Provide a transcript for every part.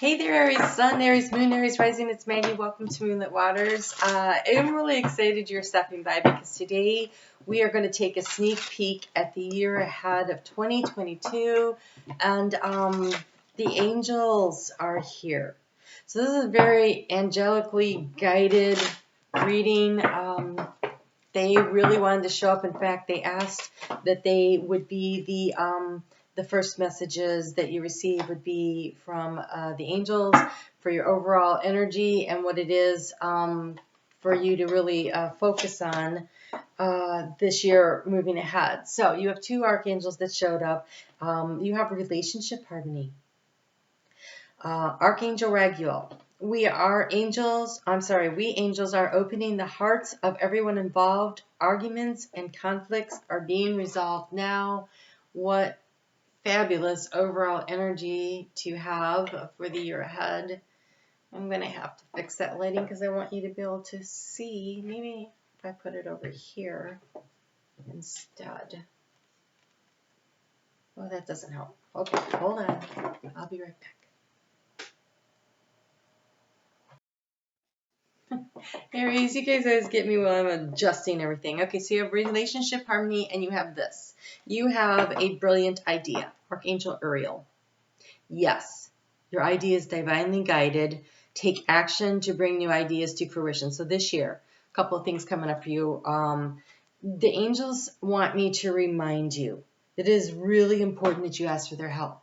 Hey there, Aries Sun, Aries Moon, Aries Rising. It's Maggie. Welcome to Moonlit Waters. I'm really excited you're stopping by because today we are going to take a sneak peek at the year ahead of 2022, and the angels are here. So this is a very angelically guided reading. They really wanted to show up. In fact, they asked that they would be the first messages that you receive would be from the angels for your overall energy and what it is for you to really focus on this year moving ahead. So you have two archangels that showed up. You have relationship harmony. Archangel Raguel. We angels are opening the hearts of everyone involved. Arguments and conflicts are being resolved now. What fabulous overall energy to have for the year ahead. I'm going to have to fix that lighting because I want you to be able to see. Maybe if I put it over here instead. Oh, that doesn't help. Okay, hold on. I'll be right back. Aries, you guys always get me while I'm adjusting everything. Okay, so you have relationship harmony and you have this. You have a brilliant idea. Archangel Uriel. Yes, your idea is divinely guided. Take action to bring new ideas to fruition. So this year, a couple of things coming up for you. The angels want me to remind you that it is really important that you ask for their help.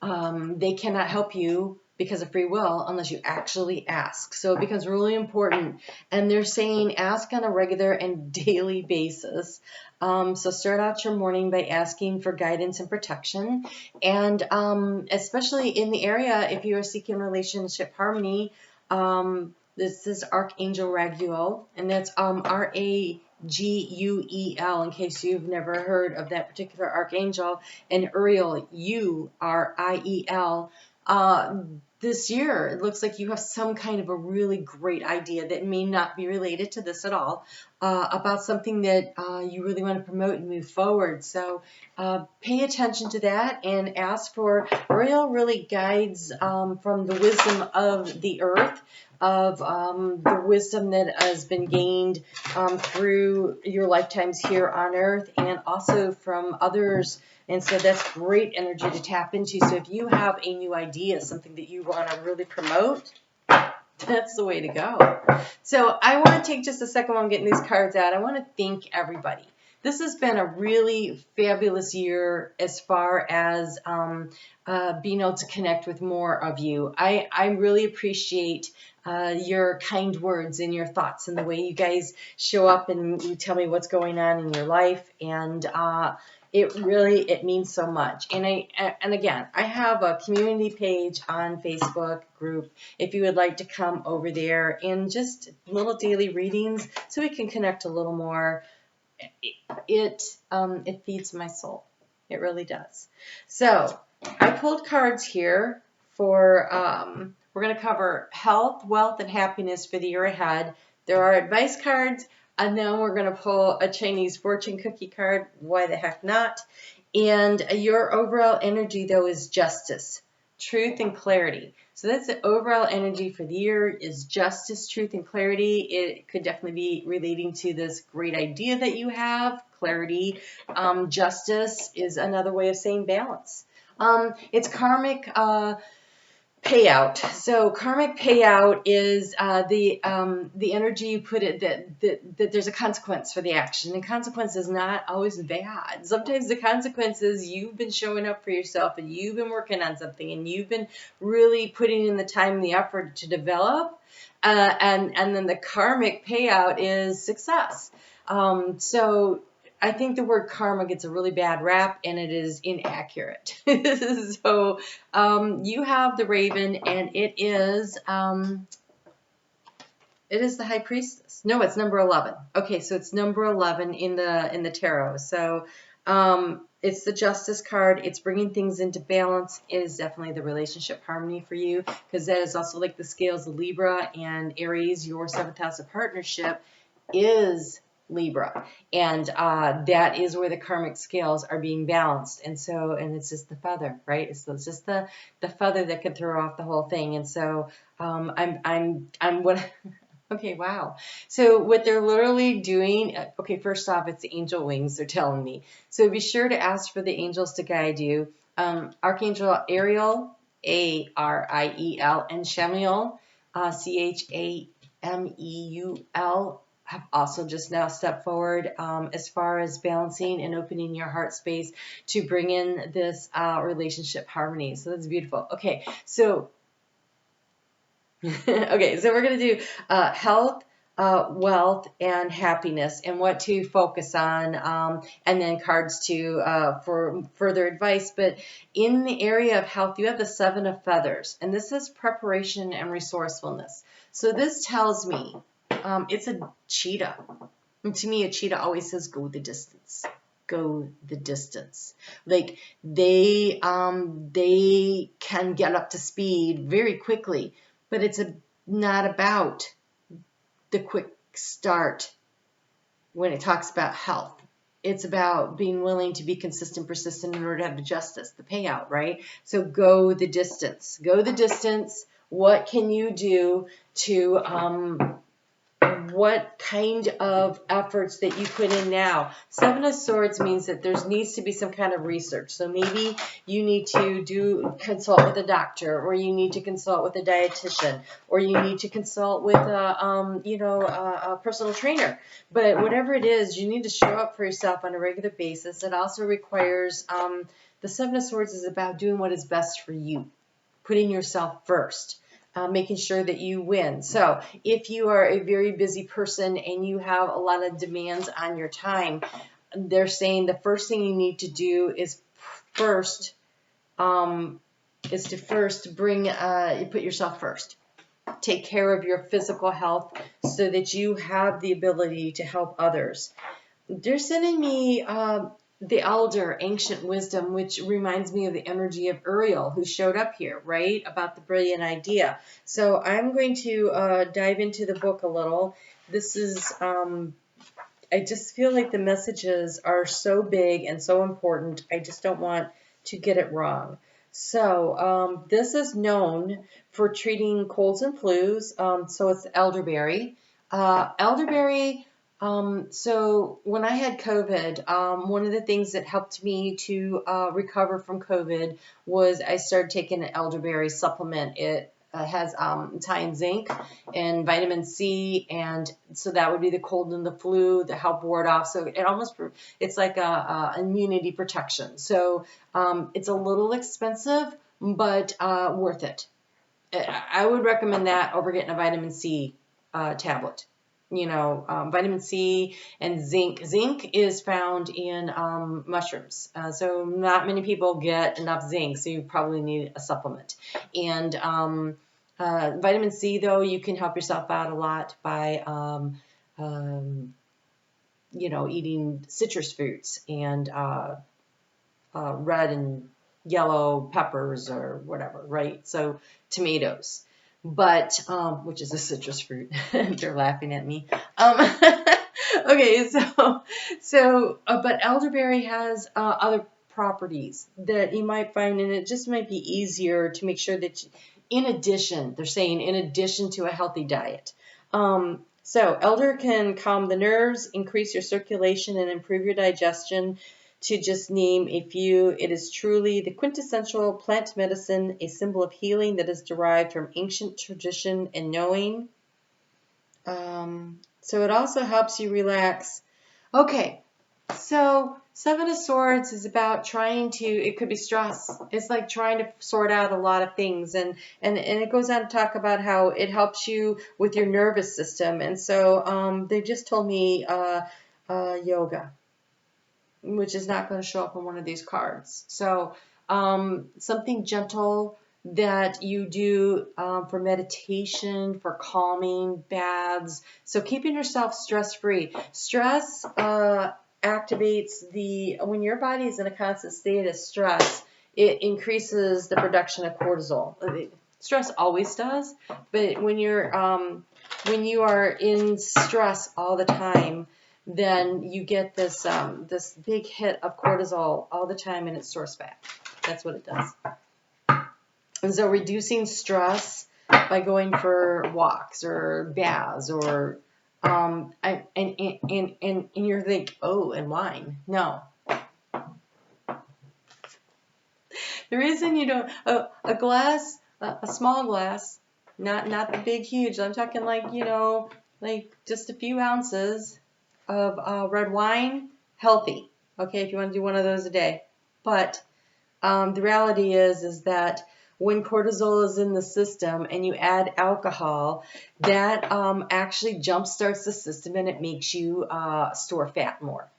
They cannot help you because of free will unless you actually ask. So it becomes really important. And they're saying ask on a regular and daily basis. So start out your morning by asking for guidance and protection. And especially in the area, if you are seeking relationship harmony, this is Archangel Raguel, and that's Raguel, in case you've never heard of that particular archangel, and Uriel, Uriel. This year, it looks like you have some kind of a really great idea that may not be related to this at all, about something that you really want to promote and move forward. So pay attention to that and ask for. Uriel really guides from the wisdom of the earth, of the wisdom that has been gained through your lifetimes here on earth, and also from others. And so that's great energy to tap into. So if you have a new idea, something that you want to really promote, that's the way to go. So I want to take just a second while I'm getting these cards out. I want to thank everybody. This has been a really fabulous year as far as being able to connect with more of you. I really appreciate your kind words and your thoughts and the way you guys show up and you tell me what's going on in your life. And it means so much. And again, I have a community page on Facebook group if you would like to come over there and just little daily readings so we can connect a little more. It feeds my soul. It really does. So I pulled cards here for we're going to cover health, wealth, and happiness for the year ahead. There are advice cards. And then we're going to pull a Chinese fortune cookie card. Why the heck not? And your overall energy, though, is justice, truth, and clarity. So that's the overall energy for the year is justice, truth, and clarity. It could definitely be relating to this great idea that you have, clarity. Justice is another way of saying balance. It's karmic payout. So karmic payout is the energy you put it that there's a consequence for the action, and consequence is not always bad. Sometimes the consequence is you've been showing up for yourself and you've been working on something and you've been really putting in the time and the effort to develop, and then the karmic payout is success. So I think the word karma gets a really bad rap, and it is inaccurate. So you have the Raven, and it is the High Priestess. No, it's number 11. Okay, so it's number 11 in the tarot. So it's the Justice card. It's bringing things into balance. It is definitely the relationship harmony for you, because that is also like the scales of Libra and Aries. Your 7th house of partnership is Libra, and that is where the karmic scales are being balanced. And so, and it's just the feather, right? It's just the feather that could throw off the whole thing. And so, I'm what. Okay, wow. So what they're literally doing, okay, first off, it's the angel wings, they're telling me. So be sure to ask for the angels to guide you. Archangel Ariel, Ariel, and Chamuel, Chameul, have also just now stepped forward as far as balancing and opening your heart space to bring in this relationship harmony. So that's beautiful. Okay, so okay, so we're going to do health, wealth, and happiness, and what to focus on, and then cards for further advice. But in the area of health, you have the Seven of Feathers, and this is preparation and resourcefulness. So this tells me it's a cheetah. And to me, a cheetah always says, go the distance. Go the distance. Like they can get up to speed very quickly, but it's not about the quick start when it talks about health. It's about being willing to be consistent, persistent in order to have the justice, the payout, right? So go the distance. Go the distance. What can you do to what kind of efforts that you put in now? Seven of Swords means that there needs to be some kind of research. So maybe you need to consult with a doctor, or you need to consult with a dietitian, or you need to consult with a personal trainer. But whatever it is, you need to show up for yourself on a regular basis. It also requires the Seven of Swords is about doing what is best for you, putting yourself first. Making sure that you win. So if you are a very busy person and you have a lot of demands on your time, they're saying the first thing you need to do is first bring you put yourself first. Take care of your physical health so that you have the ability to help others. They're sending me the elder, ancient wisdom, which reminds me of the energy of Uriel, who showed up here, right, about the brilliant idea. So I'm going to dive into the book a little. This is, I just feel like the messages are so big and so important. I just don't want to get it wrong. So this is known for treating colds and flus. So it's elderberry. Elderberry. So when I had COVID, one of the things that helped me to recover from COVID was I started taking an elderberry supplement. It has high in zinc and vitamin C, and so that would be the cold and the flu that help ward off. So it's like a immunity protection. So it's a little expensive, but worth it. I would recommend that over getting a vitamin C tablet. Vitamin C and zinc. Zinc is found in mushrooms. So not many people get enough zinc, so you probably need a supplement. And vitamin C, though, you can help yourself out a lot by, eating citrus fruits and red and yellow peppers or whatever, right? So tomatoes. But, which is a citrus fruit. They're laughing at me. Okay, but elderberry has other properties that you might find, and it just might be easier to make sure that, they're saying in addition to a healthy diet. So elder can calm the nerves, increase your circulation, and improve your digestion. To just name a few, it is truly the quintessential plant medicine, a symbol of healing that is derived from ancient tradition and knowing. So it also helps you relax. Okay, so Seven of Swords is about it could be stress. It's like trying to sort out a lot of things. And it goes on to talk about how it helps you with your nervous system. And so they just told me yoga, which is not going to show up on one of these cards. So something gentle that you do for meditation, for calming, baths. So keeping yourself stress-free. Stress activates when your body is in a constant state of stress, it increases the production of cortisol. Stress always does, but when you are in stress all the time, then you get this this big hit of cortisol all the time, and it stores fat. That's what it does. And so reducing stress by going for walks or baths or and you're like, oh, and wine. No. The reason you don't a glass, a small glass, not the big huge. I'm talking like, you know, like just a few ounces of red wine, healthy. Okay, if you want to do one of those a day. But the reality is that when cortisol is in the system and you add alcohol, that actually jumpstarts the system and it makes you store fat more.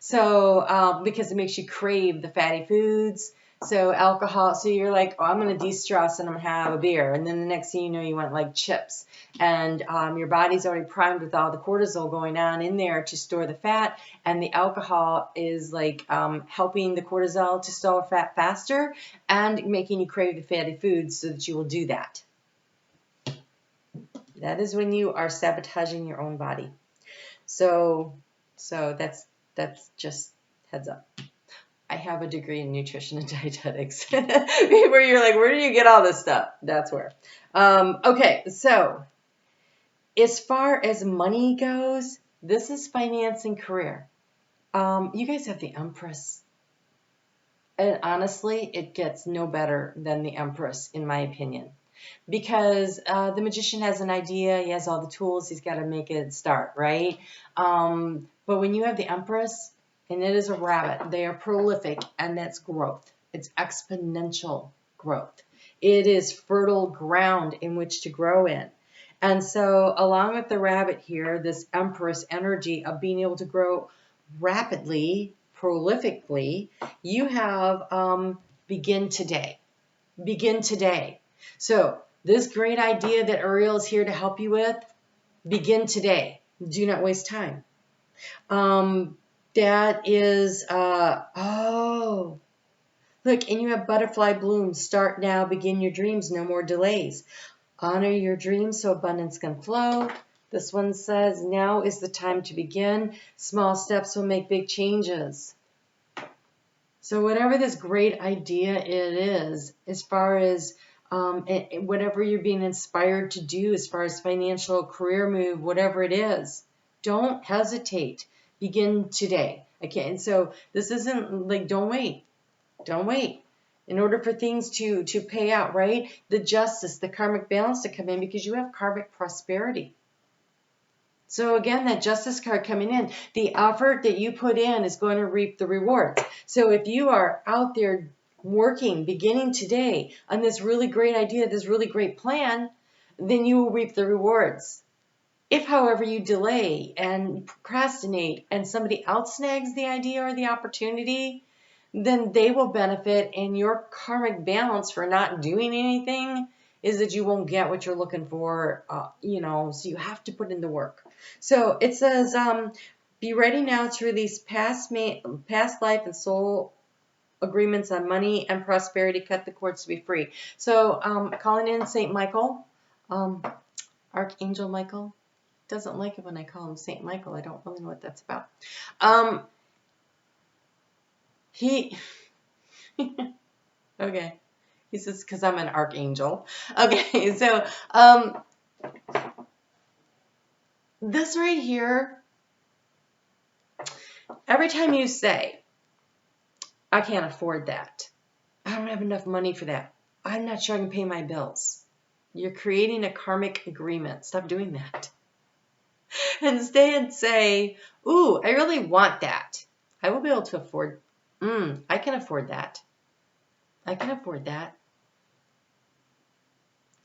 So because it makes you crave the fatty foods. So alcohol, so you're like, oh, I'm going to de-stress and I'm going to have a beer. And then the next thing you know, you want like chips. And your body's already primed with all the cortisol going on in there to store the fat. And the alcohol is like helping the cortisol to store fat faster and making you crave the fatty foods so that you will do that. That is when you are sabotaging your own body. So that's just heads up. I have a degree in nutrition and dietetics. Where you're like, where do you get all this stuff? That's where. Okay, so as far as money goes, this is finance and career. You guys have the Empress. And honestly, it gets no better than the Empress, in my opinion. Because the magician has an idea, he has all the tools, he's got to make it start, right? But when you have the Empress, and it is a rabbit, they are prolific, and that's growth. It's exponential growth. It is fertile ground in which to grow in. And so along with the rabbit here, this Empress energy of being able to grow rapidly, prolifically, you have begin today. Begin today. So this great idea that Uriel is here to help you with, begin today. Do not waste time. That is, oh, look, and you have butterfly blooms. Start now, begin your dreams, no more delays. Honor your dreams so abundance can flow. This one says, now is the time to begin. Small steps will make big changes. So whatever this great idea it is, as far as whatever you're being inspired to do, as far as financial career move, whatever it is, don't hesitate. Begin today. Okay, and so this isn't like, don't wait. Don't wait. In order for things to pay out, right? The justice, the karmic balance to come in, because you have karmic prosperity. So again, that justice card coming in, the effort that you put in is going to reap the rewards. So if you are out there working, beginning today on this really great idea, this really great plan, then you will reap the rewards. If, however, you delay and procrastinate and somebody else snags the idea or the opportunity, then they will benefit, and your karmic balance for not doing anything is that you won't get what you're looking for, so you have to put in the work. So it says, be ready now to release past life and soul agreements on money and prosperity, cut the cords to be free. So calling in St. Michael, Archangel Michael. Doesn't like it when I call him St. Michael. I don't really know what that's about. Okay. He says, because I'm an archangel. Okay, so this right here, every time you say, I can't afford that, I don't have enough money for that, I'm not sure I can pay my bills, you're creating a karmic agreement. Stop doing that. Instead say, ooh, I really want that. I will be able to afford, I can afford that. I can afford that.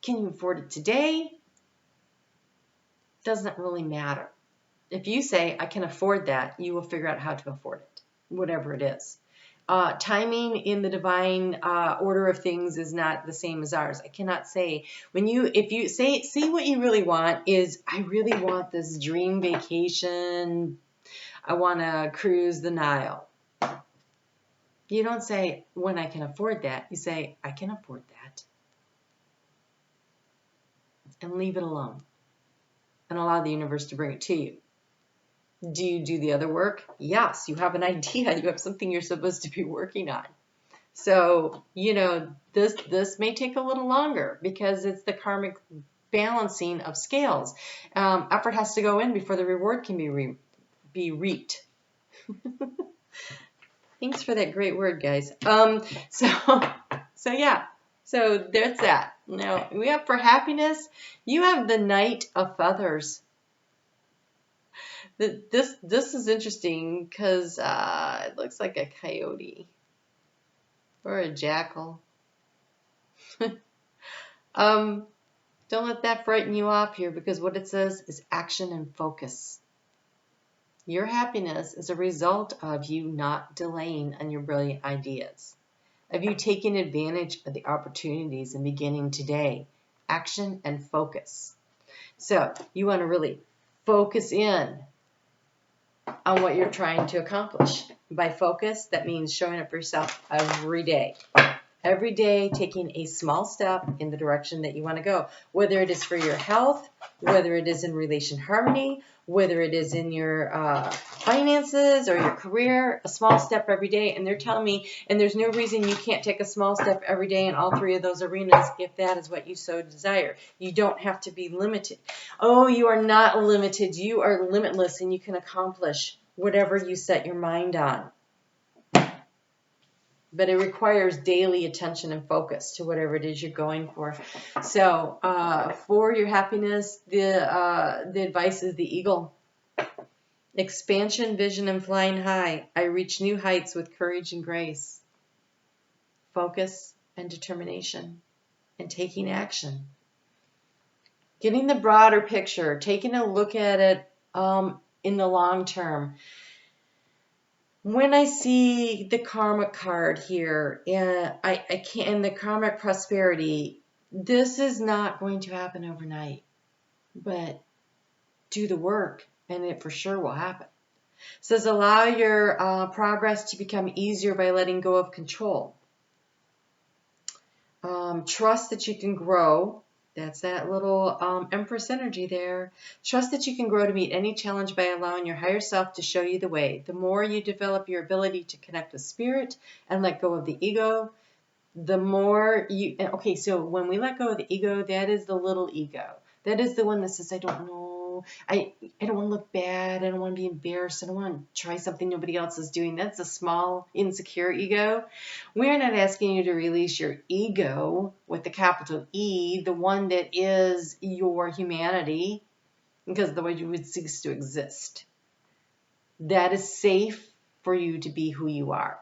Can you afford it today? Doesn't really matter. If you say, I can afford that, you will figure out how to afford it, whatever it is. Timing in the divine order of things is not the same as ours. I cannot say, if you say what you really want is, I really want this dream vacation. I want to cruise the Nile. You don't say, when I can afford that. You say, I can afford that. And leave it alone. And allow the universe to bring it to you. Do you do the other work? Yes, you have an idea. You have something you're supposed to be working on. So, you know, this may take a little longer because it's the karmic balancing of scales. Effort has to go in before the reward can be reaped. Thanks for that great word, guys. So yeah. So there's that. Now, we have for happiness, you have the Knight of Feathers. This is interesting because it looks like a coyote or a jackal. Don't let that frighten you off here, because what it says is action and focus. Your happiness is a result of you not delaying on your brilliant ideas, of you taking advantage of the opportunities and beginning today. Action and focus. So you want to really focus in on what you're trying to accomplish. By focus, that means showing up for yourself every day. Every day, taking a small step in the direction that you want to go, whether it is for your health, whether it is in relation harmony, whether it is in your finances or your career, a small step every day. And they're telling me, and there's no reason you can't take a small step every day in all three of those arenas if that is what you so desire. You don't have to be limited. Oh, you are not limited. You are limitless, and you can accomplish whatever you set your mind on. But it requires daily attention and focus to whatever it is you're going for. So for your happiness, the advice is the eagle. Expansion, vision, and flying high. I reach new heights with courage and grace. Focus and determination and taking action. Getting the broader picture, taking a look at it in the long term. When I see the karmic card here, I can't, and the karmic prosperity, this is not going to happen overnight, but do the work and it for sure will happen. It says allow your progress to become easier by letting go of control. Trust that you can grow. That's that little Empress energy there. Trust that you can grow to meet any challenge by allowing your higher self to show you the way. The more you develop your ability to connect with spirit and let go of the ego, the more you... Okay, so when we let go of the ego, that is the little ego. That is the one that says, I don't know. I don't want to look bad. I don't want to be embarrassed. I don't want to try something nobody else is doing. That's a small, insecure ego. We're not asking you to release your ego with the capital E, the one that is your humanity, because the way you would cease to exist. That is safe for you to be who you are.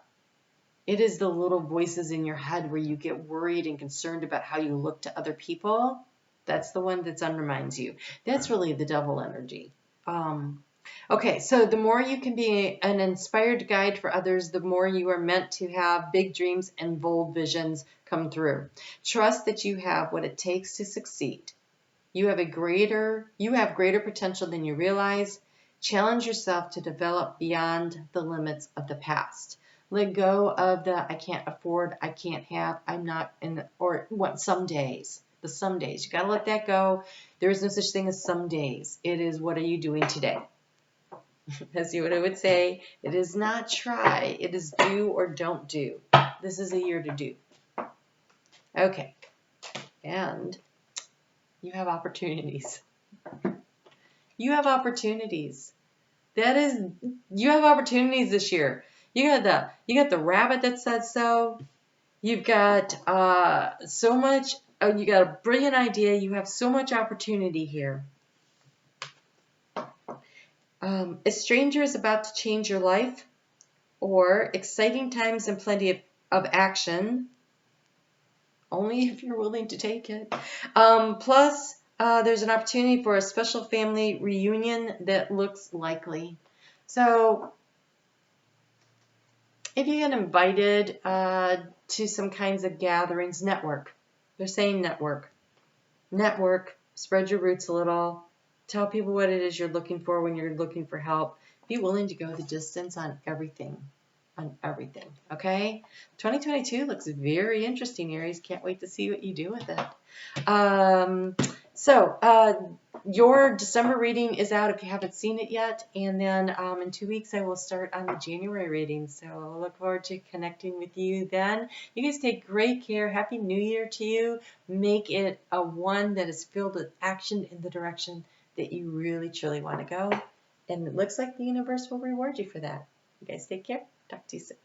It is the little voices in your head where you get worried and concerned about how you look to other people. That's the one that undermines you. That's really the devil energy. Okay, so the more you can be an inspired guide for others, the more you are meant to have big dreams and bold visions come through. Trust that you have what it takes to succeed. You have greater potential than you realize. Challenge yourself to develop beyond the limits of the past. Let go of the I can't afford, I can't have, I'm not in, or what, some days. The some days. You got to let that go. There is no such thing as some days. It is what are you doing today? As you would say, it is not try. It is do or don't do. This is a year to do. Okay. And you have opportunities. You have opportunities. You have opportunities this year. You got the rabbit that said so. You've got so much. Oh, you got a brilliant idea. You have so much opportunity here. A stranger is about to change your life, or exciting times and plenty of action, only if you're willing to take it. Plus, there's an opportunity for a special family reunion that looks likely. So, if you get invited to some kinds of gatherings, network. They're saying network. Network, spread your roots a little. Tell people what it is you're looking for when you're looking for help. Be willing to go the distance on everything. Okay? 2022 looks very interesting, Aries. Can't wait to see what you do with it. Your December reading is out if you haven't seen it yet, and then in 2 weeks I will start on the January reading. So I look forward to connecting with you then. You guys take great care. Happy New Year to you. Make it a one that is filled with action in the direction that you really truly want to go. And it looks like the universe will reward you for that. You guys take care. Talk to you soon.